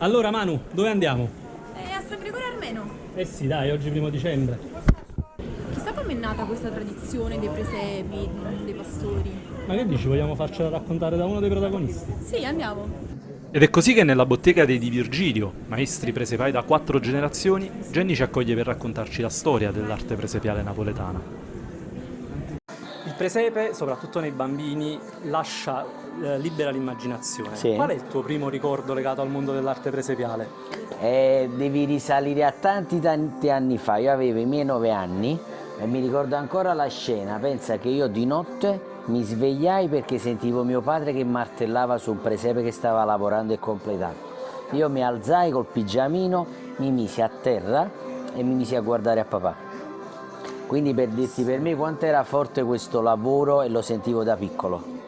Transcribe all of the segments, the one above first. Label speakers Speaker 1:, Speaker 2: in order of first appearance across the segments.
Speaker 1: Allora Manu, dove andiamo?
Speaker 2: A San Gregorio Armeno.
Speaker 1: Eh sì, dai, oggi 1° dicembre.
Speaker 2: Chissà come è nata questa tradizione dei presepi, dei pastori.
Speaker 1: Ma che dici, vogliamo farcela raccontare da uno dei protagonisti?
Speaker 2: Sì, andiamo.
Speaker 3: Ed è così che nella bottega dei Di Virgilio, maestri presepai da 4 generazioni, Jenny ci accoglie per raccontarci la storia dell'arte presepiale napoletana. Il presepe, soprattutto nei bambini, lascia libera l'immaginazione.
Speaker 4: Sì.
Speaker 3: Qual è il tuo primo ricordo legato al mondo dell'arte presepiale?
Speaker 4: Devi risalire a tanti anni fa. Io avevo i miei 9 anni e mi ricordo ancora la scena. Pensa che io di notte mi svegliai perché sentivo mio padre che martellava su un presepe che stava lavorando e completando. Io mi alzai col pigiamino, mi misi a terra e mi misi a guardare a papà. Quindi per dirti per me quanto era forte questo lavoro e lo sentivo da piccolo.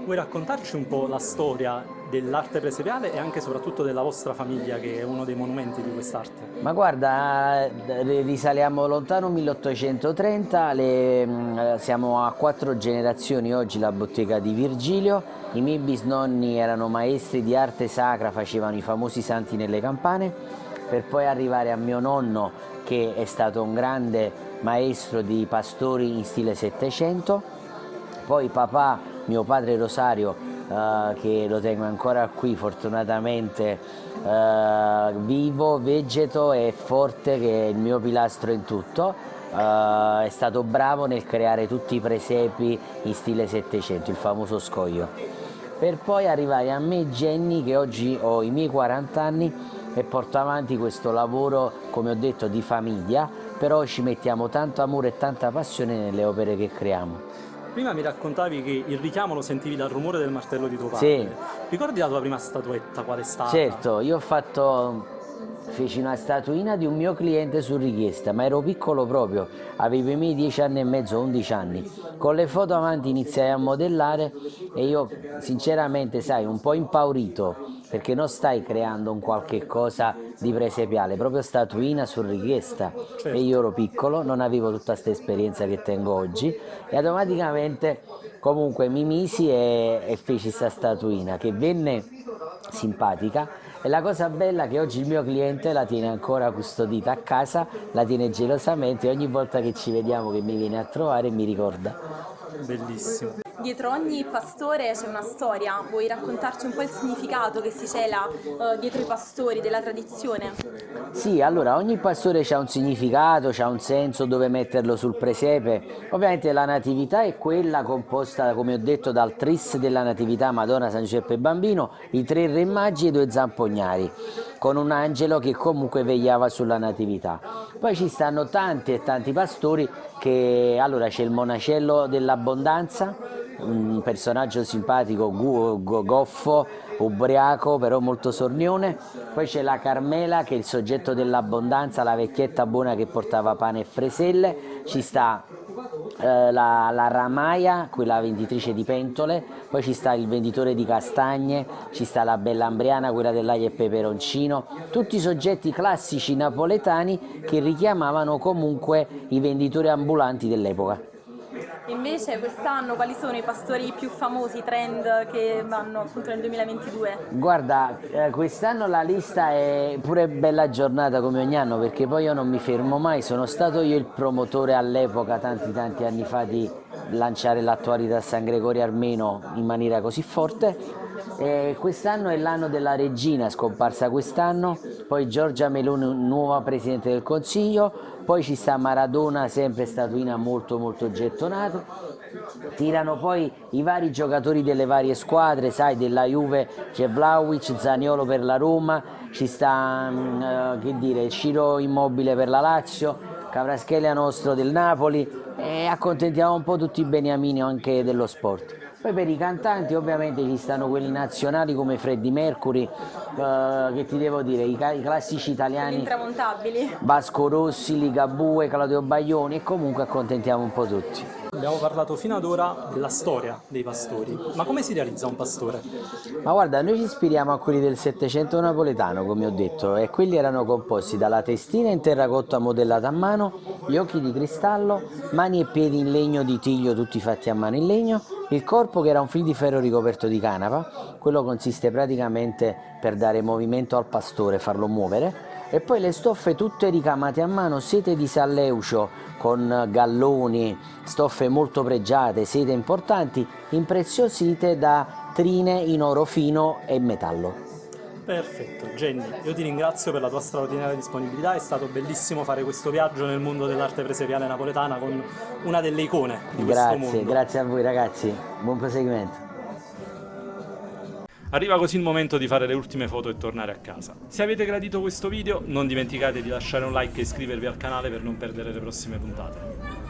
Speaker 3: Vuoi raccontarci un po' la storia dell'arte presepiale e anche e soprattutto della vostra famiglia, che è uno dei monumenti di quest'arte?
Speaker 4: Ma guarda, risaliamo lontano 1830, siamo a 4 generazioni oggi la bottega di Virgilio. I miei bisnonni erano maestri di arte sacra, facevano i famosi santi nelle campane, per poi arrivare a mio nonno che è stato un grande maestro di pastori in stile Settecento, poi papà, mio padre Rosario, che lo tengo ancora qui fortunatamente vivo, vegeto e forte, che è il mio pilastro in tutto. È stato bravo nel creare tutti i presepi in stile Settecento, il famoso scoglio. Per poi arrivare a me, Jenny, che oggi ho i miei 40 anni e porto avanti questo lavoro, come ho detto, di famiglia, però ci mettiamo tanto amore e tanta passione nelle opere che creiamo.
Speaker 3: Prima mi raccontavi che il richiamo lo sentivi dal rumore del martello di tuo padre.
Speaker 4: Sì.
Speaker 3: Ricordi la tua prima statuetta, qual è stata?
Speaker 4: Certo, io feci una statuina di un mio cliente su richiesta, ma ero piccolo proprio, avevo i miei 10 anni e mezzo, 11 anni. Con le foto avanti iniziai a modellare e io sinceramente, sai, un po' impaurito, perché non stai creando un qualche cosa di presepiale, proprio statuina su richiesta.
Speaker 3: Certo.
Speaker 4: E io ero piccolo, non avevo tutta questa esperienza che tengo oggi e automaticamente comunque mi misi e feci questa statuina che venne simpatica. E la cosa bella è che oggi il mio cliente la tiene ancora custodita a casa, la tiene gelosamente e ogni volta che ci vediamo, che mi viene a trovare, mi ricorda.
Speaker 3: Bellissimo.
Speaker 2: Dietro ogni pastore c'è una storia. Vuoi raccontarci un po' il significato che si cela dietro i pastori della tradizione?
Speaker 4: Sì, allora ogni pastore ha un significato, ha un senso dove metterlo sul presepe. Ovviamente la natività è quella composta, come ho detto, dal tris della natività, Madonna, San Giuseppe e Bambino, i 3 re magi e i 2 zampognari, con un angelo che comunque vegliava sulla natività. Poi ci stanno tanti e tanti pastori che, allora c'è il monacello dell'abbondanza, un personaggio simpatico, goffo, ubriaco, però molto sornione. Poi c'è la Carmela, che è il soggetto dell'abbondanza, la vecchietta buona che portava pane e freselle. Ci sta la Ramaia, quella venditrice di pentole. Poi ci sta il venditore di castagne, ci sta la Bellambriana, quella dell'aglio e peperoncino. Tutti soggetti classici napoletani che richiamavano comunque i venditori ambulanti dell'epoca.
Speaker 2: Invece quest'anno quali sono i pastori più famosi, i trend che vanno appunto nel 2022?
Speaker 4: Guarda, quest'anno la lista è pure bella aggiornata come ogni anno, perché poi io non mi fermo mai, sono stato io il promotore all'epoca, tanti anni fa, di lanciare l'attualità a San Gregorio Armeno in maniera così forte. Quest'anno è l'anno della regina, scomparsa quest'anno, poi Giorgia Meloni, nuova Presidente del Consiglio, poi ci sta Maradona, sempre statuina molto gettonato. Tirano poi i vari giocatori delle varie squadre, sai, della Juve c'è Vlahovic, Zaniolo per la Roma, ci sta che dire, Ciro Immobile per la Lazio, Kvaratskhelia nostro del Napoli, e accontentiamo un po' tutti i beniamini anche dello sport. Poi per i cantanti ovviamente ci stanno quelli nazionali come Freddie Mercury, che ti devo dire, i classici italiani,
Speaker 2: Intramontabili.
Speaker 4: Vasco Rossi, Ligabue, Claudio Baglioni, e comunque accontentiamo un po' tutti.
Speaker 3: abbiamo parlato fino ad ora della storia dei pastori, ma come si realizza un pastore?
Speaker 4: Ma guarda, noi ci ispiriamo a quelli del Settecento napoletano, come ho detto, e quelli erano composti dalla testina in terracotta modellata a mano, gli occhi di cristallo, mani e piedi in legno di tiglio tutti fatti a mano in legno, il corpo che era un fil di ferro ricoperto di canapa, quello consiste praticamente per dare movimento al pastore, farlo muovere, e poi le stoffe tutte ricamate a mano, sete di Salleucio con galloni, stoffe molto pregiate, sete importanti, impreziosite da trine in oro fino e metallo.
Speaker 3: Perfetto, Jenny, io ti ringrazio per la tua straordinaria disponibilità, è stato bellissimo fare questo viaggio nel mondo dell'arte presepiale napoletana con una delle icone di questo mondo.
Speaker 4: Grazie a voi ragazzi, buon proseguimento.
Speaker 3: Arriva così il momento di fare le ultime foto e tornare a casa. Se avete gradito questo video non dimenticate di lasciare un like e iscrivervi al canale per non perdere le prossime puntate.